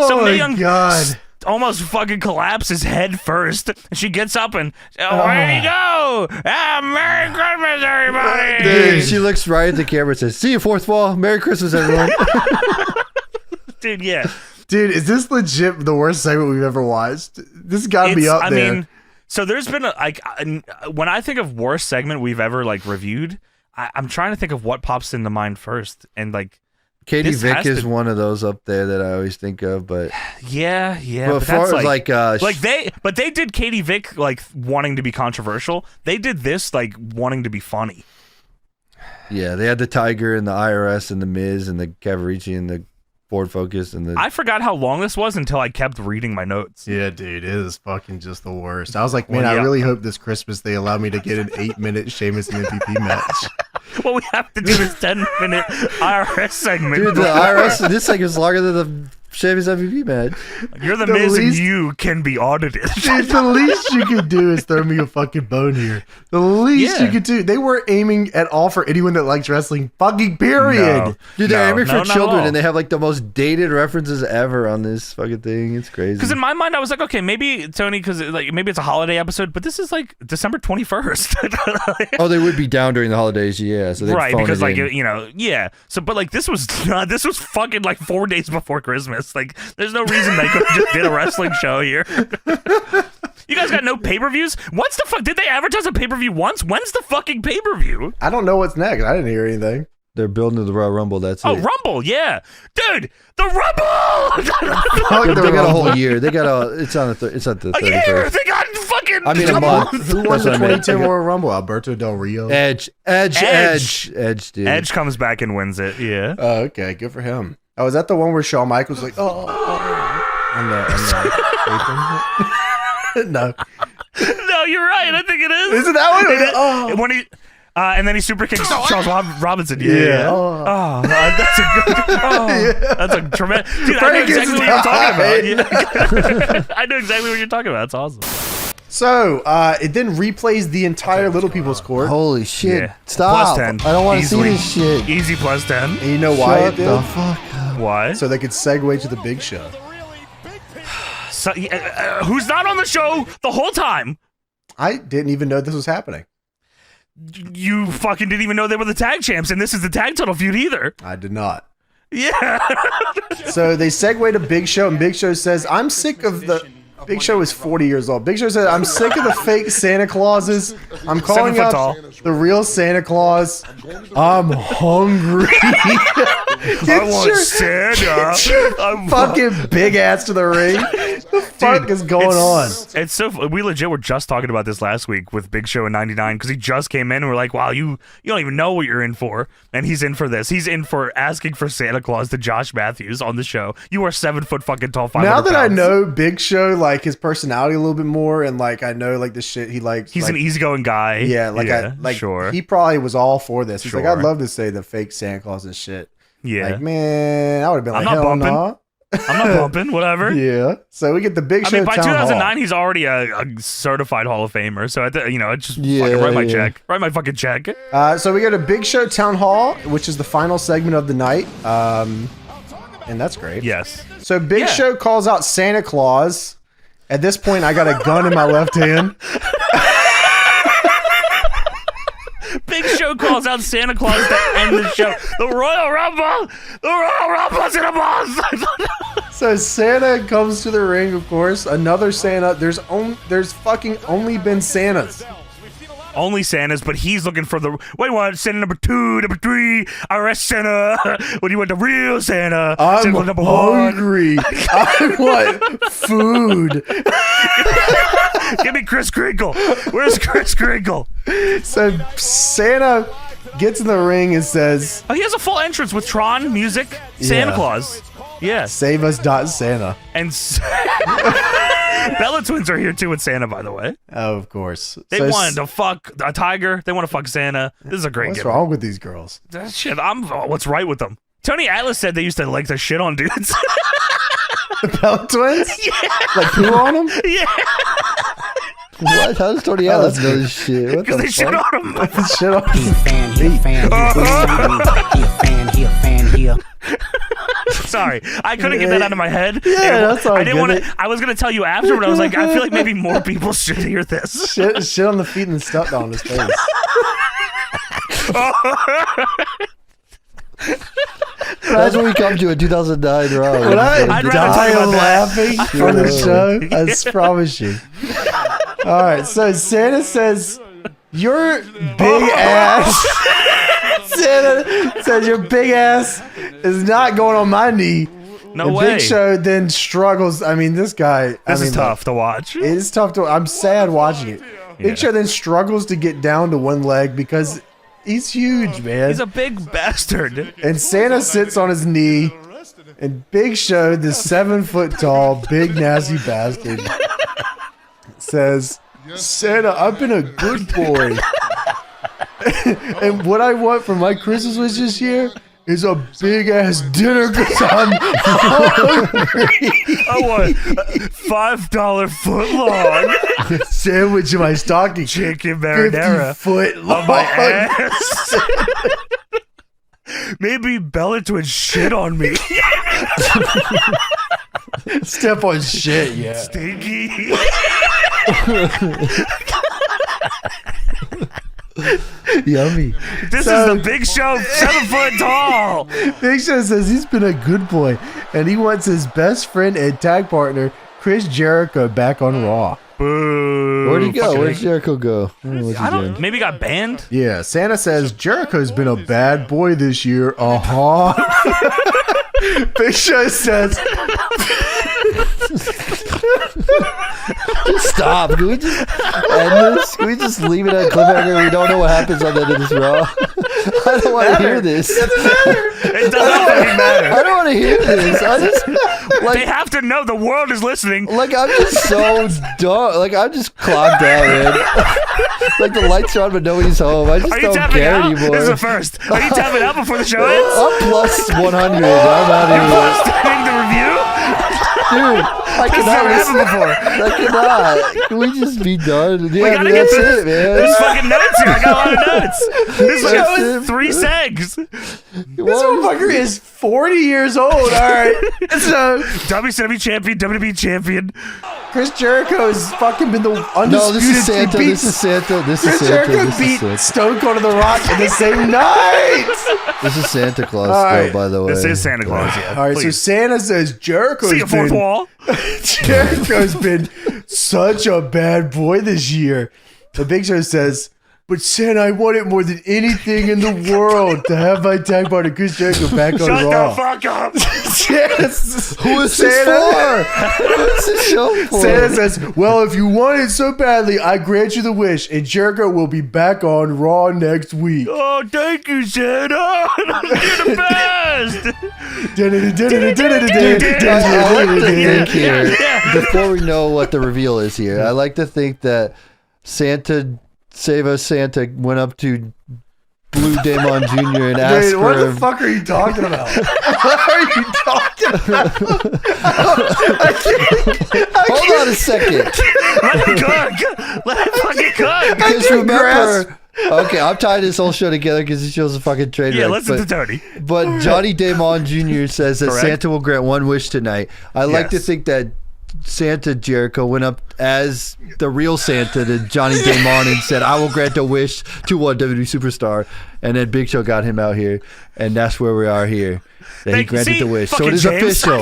So Mae Young God. almost fucking collapses head first. She gets up and, "Where'd he go? Merry Christmas, everybody!" Dude, she looks right at the camera and says, "See you, fourth wall. Merry Christmas, everyone." Dude, yeah. Dude, is this legit the worst segment we've ever watched? This has got to be up I there. mean, so there's been when I think of worst segment we've ever reviewed, I'm trying to think of what pops into mind first, and Katie This Vick has is to- one of those up there that I always think of, but yeah. but as far as they did Katie Vick wanting to be controversial. They did this wanting to be funny. yeah, they had the Tiger and the IRS and the Miz and the Cavarici and the Ford Focus, and I forgot how long this was until I kept reading my notes. Yeah, dude, it is fucking just the worst. I was like, man, I really hope this Christmas they allow me to get an 8-minute Sheamus and MVP match. What we have to do is 10-minute IRS segment. dude, the IRS. This segment's longer than the Sheamus MVP match. You're the Miz and you can be audited. Dude, the least you could do is throw me a fucking bone here. The least you could do. They weren't aiming at all for anyone that likes wrestling. Fucking period. No. Dude, they're aiming for not children, and they have like the most dated references ever on this fucking thing. It's crazy. Because in my mind, I was like, okay, maybe Tony, because like maybe it's a holiday episode, but this is like December 21st. Oh, they would be down during the holidays, yeah. So right, because like yeah. So, but like this was fucking like 4 days before Christmas. Like, there's no reason they could have just did a wrestling show here. You guys got no pay-per-views? What's the fuck? Did they advertise a pay-per-view once? When's the fucking pay-per-view? I don't know what's next. I didn't hear anything. They're building to the Royal Rumble. That's it. Oh, Rumble, yeah, dude, the Rumble. They got a whole year. They got a. It's on the. It's at the. A year. They got fucking. I mean, a month. Who won the 2010 Royal Rumble? Alberto Del Rio. Edge, dude. Edge comes back and wins it. Yeah. Oh, okay, good for him. Oh, is that the one where Shawn Michaels like, on the apron? No. No, you're right. I think it is. Is it that one? When he. And then he super kicks Charles Robinson. Yeah. Yeah. Oh, that's a good. That's a tremendous. Dude, I know exactly what you're talking about. Yeah. I know exactly what you're talking about. It's awesome. So, it then replays the entire Little People's Court. Holy shit! Yeah. Stop! +10. I don't want to see Easily. this shit. Easy +10. And you know why Shut it did? the fuck up. Why? So they could segue to the big show. So, who's not on the show the whole time? I didn't even know this was happening. You fucking didn't even know they were the tag champs, and this is the tag title feud either. I did not. Yeah. So they segue to Big Show, and Big Show says, I'm sick of the... Big Show is 40 years old. Big Show said, I'm sick of the fake Santa Clauses. I'm calling out the real Santa Claus. I'm hungry. I want Santa. Get your fucking big ass to the ring. What the fuck is going on? It's so... We legit were just talking about this last week with Big Show in 99, because he just came in and we're like, wow, you don't even know what you're in for. And he's in for this. He's in for asking for Santa Claus to Josh Matthews on the show. You are 7 foot fucking tall, 500 Now that pounds. I know Big Show, like his personality a little bit more, and like I know like the shit he likes. He's like, an easygoing guy. Yeah, sure. he probably was all for this. He's like, Sure. I'd love to say the fake Santa Claus and shit. Yeah. Like, man, I would have been I'm like, not hell bumping. no. I'm not bumping, whatever. Yeah. So we get the Big I Show mean, by Town 2009, Hall. he's already a certified Hall of Famer. So, it's just Yeah, fucking write my yeah. check. Write my fucking check. So we get a Big Show Town Hall, which is the final segment of the night. And that's great. Yes. So Big Yeah. Show calls out Santa Claus. At this point, I got a gun in my left hand. Big Show calls out Santa Claus to end the show. The Royal Rumble! The Royal Rumble's in a boss! So Santa comes to the ring, of course. Another Santa. There's fucking only been Santas. Only Santa's, but he's looking for the... Wait, what? Santa number 2, number 3, arrest Santa. What do you want? The real Santa. I'm Santa number 1. hungry. I want food. Give me Chris Kringle. Where's Chris Kringle? So Santa gets in the ring and says, Oh, he has a full entrance with Tron music. Santa Yeah. Claus. Yes. "Save us, Santa." And Bella Twins are here too with Santa, by the way. Oh, of course. They So wanted to fuck a tiger. They want to fuck Santa. This is a great What's gimmick. wrong with these girls? That shit, what's right with them? Tony Atlas said they used to like to shit on dudes. The Bella Twins? Yeah. Like poo on them? Yeah. What? How does Tony Atlas know this shit? What Because the they shit fuck? on him. Shit on He a fan, he a fan, he a fan, he a Sorry, I couldn't get that out of my head. Yeah, that's all I didn't good. want to. I was gonna tell you after, but I was like, I feel like maybe more people should hear this. shit on the feet and stuff on his face. That's what we come to in 2009, Rob. When I I'd rather die talk about that. laughing on the show, I promise you. All right, so Santa says, "Your big ass." Santa says, "Your big ass is not going on my knee." No and way. Big Show then struggles. I mean, this guy. This is tough to watch. It's tough to. I'm sad watching it. Big Show then struggles to get down to one leg because he's huge, man. He's a big bastard. And Santa sits on his knee And Big Show, the 7 foot tall, big nasty bastard, says, Santa, I've been a good boy. And what I want for my Christmas wish this year is a big ass dinner because I'm hungry. I want $5 foot long sandwich in my stocking. chicken marinara 50 foot long. on my ass. Maybe Bellatrix shit on me. Step on shit, yeah. Stinky. Yummy. This So- is the Big Show, 7 foot tall. Big Show says he's been a good boy and he wants his best friend and tag partner, Chris Jericho, back on Raw. Boo. Where'd he go? Fucking Where'd Jericho go? I don't. Maybe he got banned. Yeah, Santa says Jericho's been a bad boy this year. Big Show says Stop. Can we just end this? Can we just leave it at cliffhanger? We don't know what happens on the end of this Raw. I don't want to hear this. It doesn't fucking matter. I don't want to hear this. I just They have to know the world is listening. like I'm just so dumb. Like I'm just clogged out, man. Like the lights are on, but nobody's home. I just Are you don't tapping care out? anymore. This is the first. Are you tapping out before the show ends? I'm plus 100. I'm out of here. Posting the review? Dude, I This has never cannot. happened before. I cannot. Can we just be done? We Yeah, gotta that's get to it, man. There's fucking notes here. I got a lot of notes. This That's show is it. 3 segs. this motherfucker is 40 years old. All right. So WCW champion, WWE champion. Chris Jericho has fucking been the undisputed. No, this is Santa. he beat- This is Santa. This is Chris Santa. Jericho This is beat Santa. Stone Cold and The Rock in the same night. This is Santa Claus, All right. though, by the way. This is Santa Claus, yeah. All right, so Please. Santa says Jericho's See a fourth been wall. Jericho's been such a bad boy this year. The Big Show says, but Santa, I want it more than anything in the world to have my tag partner Chris Jericho back on Shut Raw. the fuck up. Who is this for? Who is this show for? Santa says, well, if you want it so badly, I grant you the wish, and Jericho will be back on Raw next week. Oh, thank you, Santa. You're the best. I like to think here, Yeah. before we know what the reveal is here, I like to think that Santa, Save Us Santa, went up to Blue Demon Jr. and asked Dude, what for... the fuck are you talking about? What are you talking about? Hold on a second. Let him cook. Let him fucking cook. Because can't remember... Okay, I'm tying this whole show together because it shows a fucking train Yeah, wreck, listen to Tony. But Johnny Damon Jr. says that Correct. Santa will grant one wish tonight. I like to Yes. think that Santa Jericho went up as the real Santa to Johnny Damon and said, I will grant a wish to one WWE superstar. And then Big Show got him out here. And that's where we are here. That he Thank- granted see? the wish. So Fucking it is James. official.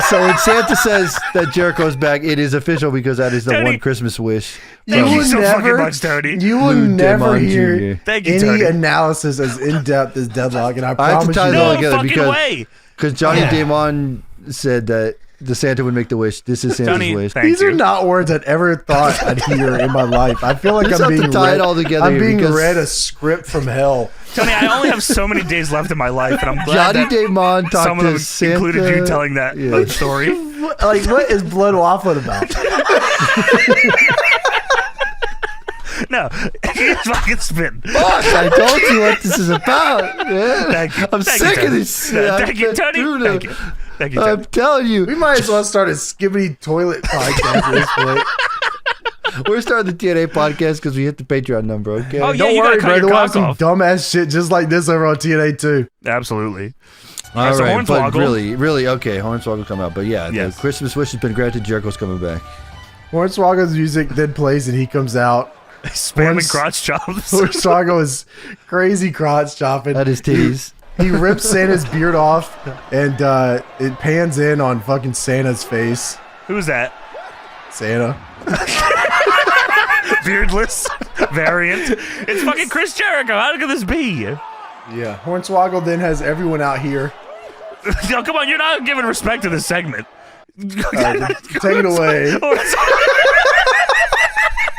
So when Santa says that Jericho's back, it is official because that is the Tony. one Christmas wish. Thank from- you so fucking much, Tony. You will Lou never Demon hear Jr. Thank you, any Tony. analysis as in depth as Deadlock, and I I have to promise tie you. it all No together fucking because- way. Because Johnny Yeah. Damon said that the Santa would make the wish. This is Santa's Tony, wish. thank These you. are not words I'd ever thought I'd hear in my life. I feel like You just I'm have to being tie read. it all together I'm here being because- read a script from hell. Tony, I only have so many days left in my life, and I'm glad Johnny that Damon talked some of to them Santa. included you telling that Yeah. story. Like, what is Blood Waffling about? No, you fucking spin. Fuck, I told you what this is about. Yeah. Thank you. I'm Thank sick you, of Tony. this No, shit. thank you, Tony. Dude, Thank you. Thank you, I'm Tony. telling We you. might as well start a skibbity toilet podcast at this point. We're starting the TNA podcast because we hit the Patreon number, okay? Oh, yeah, Don't you gotta worry, cut bro. your We'll have cock some off. dumbass shit just like this over on TNA too. Absolutely. All so right, but Hornswoggle. really, okay, Hornswoggle come out. But yeah, Yes. the Christmas wish has been granted. Jericho's coming back. Hornswoggle's music then plays and he comes out. Spamming crotch chops. Hornswoggle is crazy crotch chopping. That is titties. He rips Santa's beard off and it pans in on fucking Santa's face. Who's that? Santa. Beardless variant. It's fucking Chris Jericho. How could this be? Yeah. Hornswoggle then has everyone out here. Yo, come on, you're not giving respect to this segment. Take it away.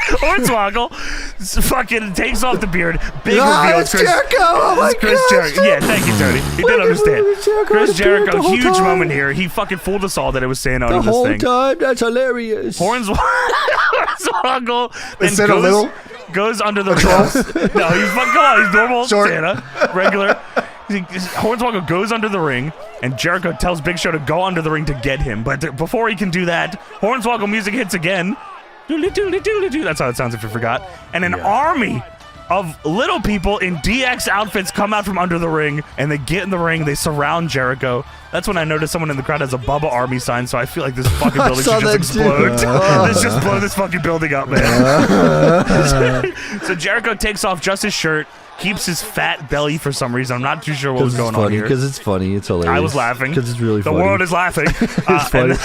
Hornswoggle fucking takes off the beard. Big reveal. It's Jericho! Oh my Chris God! Jericho. Yeah, thank you, Tony. He did understand. Chris Jericho, huge moment here. He fucking fooled us all that it was Santa under this thing. The whole time, that's hilarious. Hornswoggle then Santa little? goes under the ring. No, he's fucking, come on, he's normal Short. Santa, regular. Hornswoggle goes under the ring, and Jericho tells Big Show to go under the ring to get him. But before he can do that, Hornswoggle music hits again. Doodly doodly doodly doo. That's how it sounds if you forgot. And an army of little people in DX outfits come out from under the ring, and they get in the ring. They surround Jericho. That's when I noticed someone in the crowd has a Bubba Army sign, so I feel like this fucking building should just explode. Let's just blow this fucking building up, man. So Jericho takes off just his shirt, keeps his fat belly for some reason. I'm not too sure what was going on here. Because it's funny. It's hilarious. I was laughing. Because it's really funny. The world is laughing. It's funny.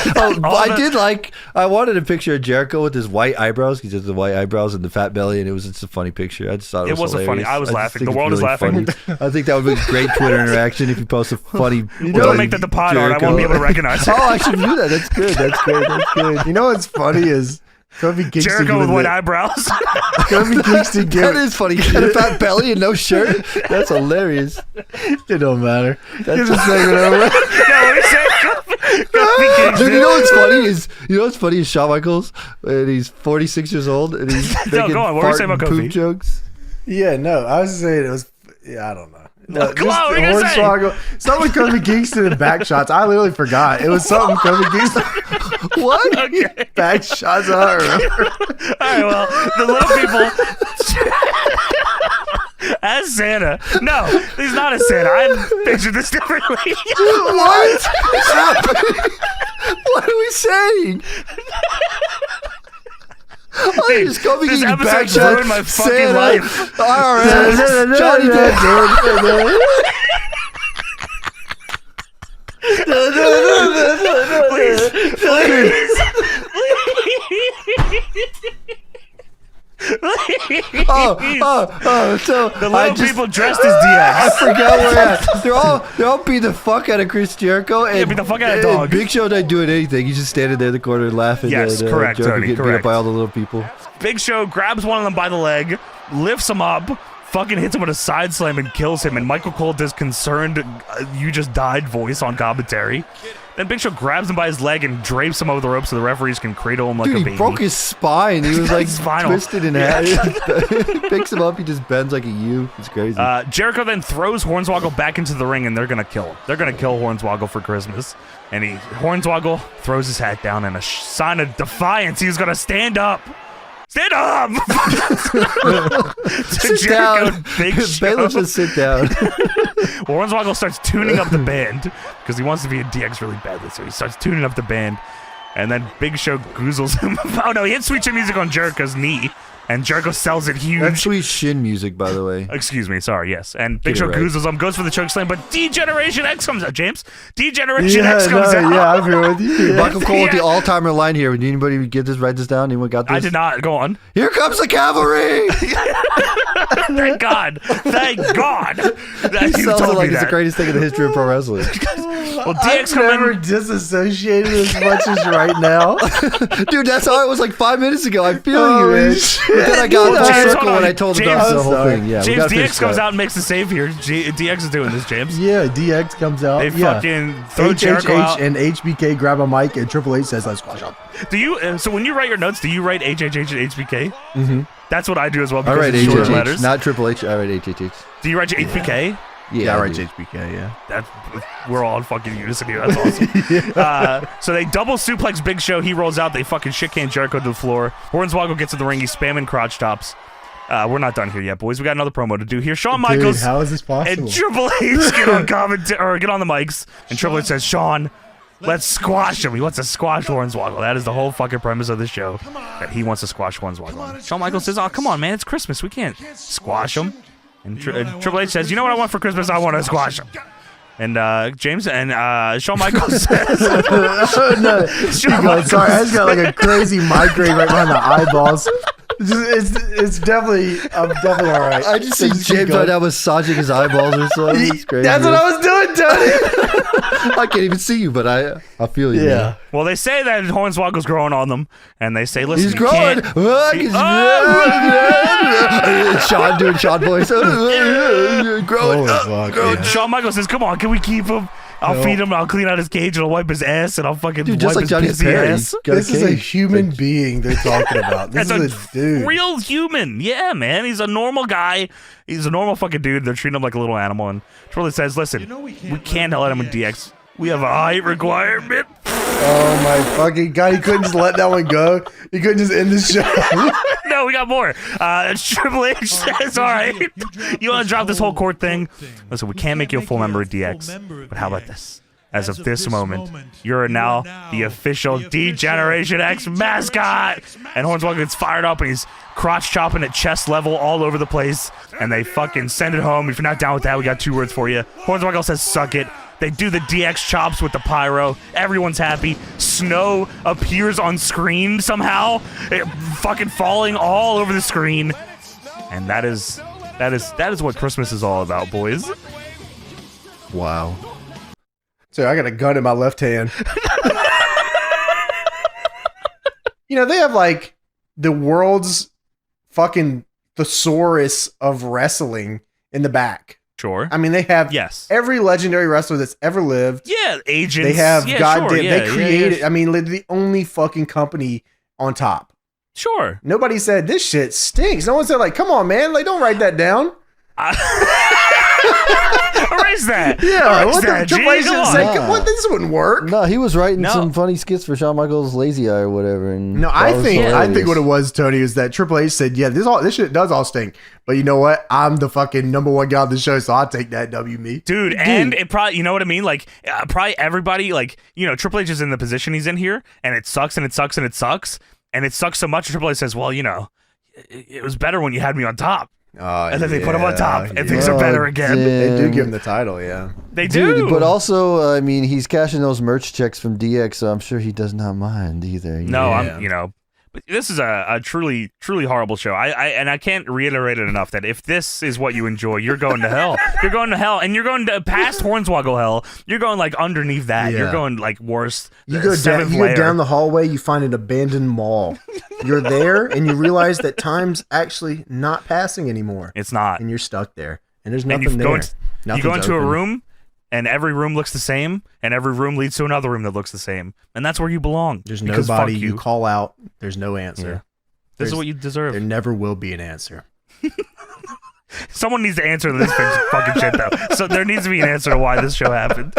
I wanted a picture of Jericho with his white eyebrows. He has the white eyebrows and the fat belly, and it was just a funny picture. I just thought it was hilarious. Funny. I was laughing. The think world it's is laughing. funny. I think that would be a great Twitter interaction if you post a funny. Don't make that the pod art. I won't be able to recognize it. Oh, I should do that. That's good. That's good. That's good. You know what's funny is Kofi Kingston Jericho with white eyebrows. Kofi Kingston That is funny. And a fat belly and no shirt. That's hilarious. It don't matter. That's Give the segment over. No, what is it? Kofi Kingston. Dude, you know what's funny is Shawn Michaels, and he's 46 years old, and he's making go on. What were you saying about poop Kofi? jokes. Yeah, no, I was saying it was. Yeah, I don't know. No, come on, what are you gonna say? Something Kofi Kingston and back shots. I literally forgot. It was something Kofi Kingston. What? Okay. Back shots. I don't remember. All right, well, the little people as Santa. No, he's not a Santa. I pictured this differently. What? What's happening? What are we saying? Oh, Dude, just Kofi this getting back episode's shots. ruined my fucking Santa, life. IRS, Johnny Depp. Please. So The little people dressed as I DX. forgot where at. They're all beat the fuck out of Chris Jericho. And, beat the fuck out of and Dog. Big Show not doing anything. He's just standing there in the corner laughing. Yes, and, correct, Jericho Tony, getting beat correct. up by all the little people. Big Show grabs one of them by the leg, lifts him up, fucking hits him with a side slam and kills him. And Michael Cole does concerned, you just died voice on commentary. Then Big Show grabs him by his leg and drapes him over the rope so the referees can cradle him like Dude, a he baby. broke his spine. He was like Spinal. twisted in half. Picks him up. He just bends like a U. It's crazy. Jericho then throws Hornswoggle back into the ring, and they're gonna kill him. They're gonna kill Hornswoggle for Christmas. And Hornswoggle throws his hat down in a sign of defiance. He's gonna stand up. Stand up! Sit Jericho, down. Big Show. Bailiff says sit down. Hornswoggle starts tuning up the band because he wants to be in DX really badly. So he starts tuning up the band, and then Big Show goozles him. Oh no, he hits Sweet Chin Music on Jericho's knee, and Jericho sells it huge. That's sweet shin music, by the way. Excuse me, sorry, yes. And Big Get Show it right. goozles him, goes for the choke slam, but D-Generation X comes out, James. D-Generation X comes out. Yeah, I'm here with you. Michael Cole with the all-timer line here. Did anybody write this down? Anyone got this? I did not. Go on. Here comes the cavalry! Thank God. Thank God. That He you sells it told like me it's the that. greatest thing in the history of pro wrestling. Well, DX I've come never in. disassociated as much as right now. Dude, that's how it was like 5 minutes ago. I feel Oh, you, man. shit. But then I got Well, full James, circle hold on. when I told James, about the I'm whole sorry. thing. Yeah, we James, gotta finish DX comes that. out and makes the save here. DX is doing this, James. Yeah, DX comes out. They yeah. fucking throw Jericho out. and HBK grab a mic, and Triple H says, "Let's squash up." Do you? So when you write your notes, do you write HHH and HBK? Mm-hmm. That's what I do as well I because write it's short HHH, letters. not Triple H. I write HHH. Do you write HBK? Yeah, I right, do. HBK. Yeah. That we're all in fucking unison here. That's awesome. So they double suplex Big Show. He rolls out. They fucking shit can Jericho to the floor. Hornswoggle gets in the ring. He's spamming crotch tops. We're not done here yet, boys. We got another promo to do here. Shawn Michaels Dude, how is this possible? and Triple H get on get on the mics, and Triple H says, "Shawn, let's squash him." He wants to squash Hornswoggle. That is the whole fucking premise of the show. That he wants to squash Hornswoggle. Shawn Michaels says, "Oh, come on, man. It's Christmas. We can't squash him." And Triple H says, "You know what I want for Christmas? I want to squash him." And James and Shawn Michaels says, No, sorry, I just got like a crazy migraine right behind the eyeballs. It's definitely, I'm definitely all right. I just see keep James going. right now massaging his eyeballs or something. It's crazy. That's what I was doing. doing, Tony? I can't even see you, but I feel you. Yeah. Man. Well, they say that Hornswoggle's growing on them, and they say, listen, He's you growing. can't- Sean doing Sean voice. Growing. Holy fuck, yeah. Shawn Michaels says, come on, can we keep him? I'll feed him, I'll clean out his cage, and I'll wipe his ass, and I'll fucking Dude, wipe just like his Johnny pissy Perry. ass. This is a human being they're talking about. This That's is a dude. real human. Yeah, man. He's a normal guy. He's a normal fucking dude. They're treating him like a little animal. And Twirly says, listen, we can't let him in DX. We have a height requirement. Oh my fucking god! He couldn't just let that one go. He couldn't just end the show. No, we got more. Triple H says, all right, you want to drop this whole court thing? Listen, we can't make you a full member of DX. But how about this? As of this moment, you're now the official D-Generation X mascot. And Hornswoggle gets fired up, and he's crotch chopping at chest level all over the place. And they fucking send it home. If you're not down with that, we got 2 words for you. Hornswoggle says, suck it. They do the DX chops with the pyro. Everyone's happy. Snow appears on screen somehow, fucking falling all over the screen. And that is what Christmas is all about, boys. Wow. So I got a gun in my left hand. You know, they have like the world's fucking thesaurus of wrestling in the back. Sure. I mean, they have every legendary wrestler that's ever lived. Yeah, agents. They have goddamn. Sure, they created. I mean, they're the only fucking company on top. Sure. Nobody said this shit stinks. No one said like, come on, man, like don't write that down. Erase that. Yeah, Erase what that, the Triple H G, didn't come say, on. what, this wouldn't work. No, he was writing No. some funny skits for Shawn Michaels' Lazy Eye or whatever. And No, that I was think hilarious. what it was, Tony, is that Triple H said, yeah, this shit does all stink. But you know what? I'm the fucking number one guy on the show, so I'll take that W me. Dude, and it probably, you know what I mean? Like, probably everybody, like, you know, Triple H is in the position he's in here, and it sucks, and it sucks, and it sucks, and it sucks so much. Triple H says, well, you know, it was better when you had me on top. And then they put him on top, and things are better again. They do give him the title, yeah. They do. Dude, but also, I mean, he's cashing those merch checks from DX, so I'm sure he does not mind either. No, Yeah. I'm, you know, but this is a truly, truly horrible show. I can't reiterate it enough that if this is what you enjoy, you're going to hell. You're going to hell, and you're going to past Hornswoggle hell. You're going like underneath that. Yeah. You're going like worse. You go down the hallway, you find an abandoned mall. You're there, and you realize that time's actually not passing anymore. It's not. And you're stuck there, and there's And nothing there. you go into a open. room, and every room looks the same, and every room leads to another room that looks the same, and that's where you belong. There's because nobody fuck you call out. There's no answer. This is what you deserve. There never will be an answer. Someone needs to answer this fucking shit though. So there needs to be an answer to why this show happened.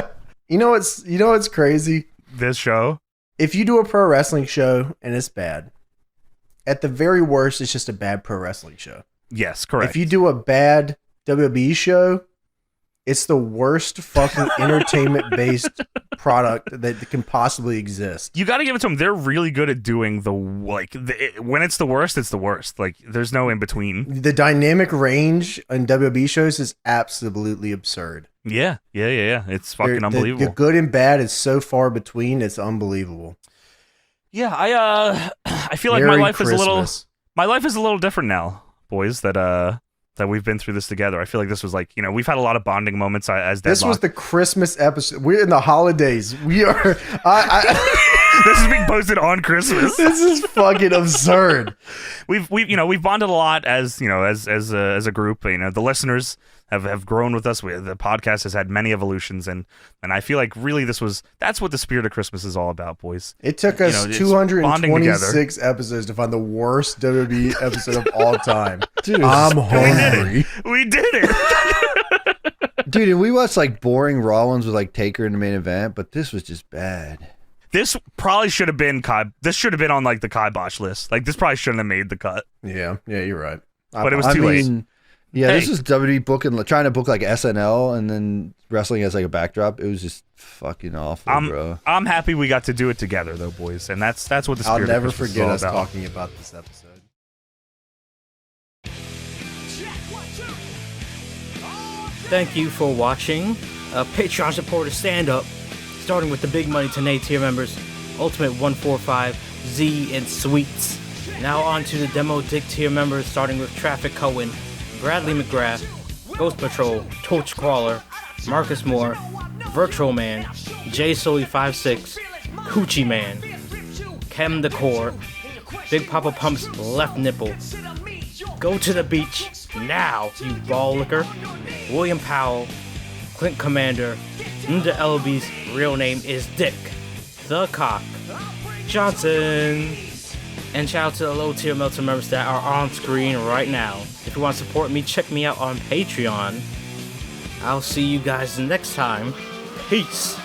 You know what's crazy? This show. If you do a pro wrestling show and it's bad, at the very worst, it's just a bad pro wrestling show. Yes, correct. If you do a bad WWE show, it's the worst fucking entertainment-based product that can possibly exist. You got to give it to them. They're really good at doing when it's the worst, it's the worst. Like there's no in between. The dynamic range on WWE shows is absolutely absurd. Yeah. It's fucking unbelievable. The good and bad is so far between. It's unbelievable. Yeah, I feel like Merry my life Christmas. is a little different now, boys. That we've been through this together. I feel like this was like, you know, we've had a lot of bonding moments as Deadlock. This was the Christmas episode. We're in the holidays. We are. This is being posted on Christmas. This is fucking absurd. We've bonded a lot as a group. You know, the listeners have grown with us. The podcast has had many evolutions, and I feel like really that's what the spirit of Christmas is all about, boys. It took us it's bonding 226 episodes to find the worst WWE episode of all time. Dude, I'm hungry. We did it. Dude, and we watched like boring Raw ones with like Taker in the main event, but this was just bad. This probably should have been This should have been on like the kibosh list. Like this probably shouldn't have made the cut. Yeah, you're right. But it was too late. Yeah, Hey. this is WWE trying to book like SNL and then wrestling as like a backdrop. It was just fucking awful, bro. I'm happy we got to do it together though, boys, and that's what the spirit I'll of never Christmas is forget all us about. talking about this episode. Thank you for watching. Patreon supporter stand up, starting with the big money tonight tier members, Ultimate 145, Z, and Sweets. Now on to the demo dick tier members, starting with Trafficcoen, Bradley McGrath, GhostPatrol, TorchCrawler, Marcus Moore, VirtualMan, JSully56, KooChi Man, Chemthecore, Bigpoppapumpsleftnipple, Go to the Beach Now, You Ball Licker, William Powell, Clint Commander, Linder Elerbees, real name is Dick, The Cock, Johnson, and shout out to the low tier Meltzer members that are on screen right now. If you want to support me, check me out on Patreon. I'll see you guys next time. Peace.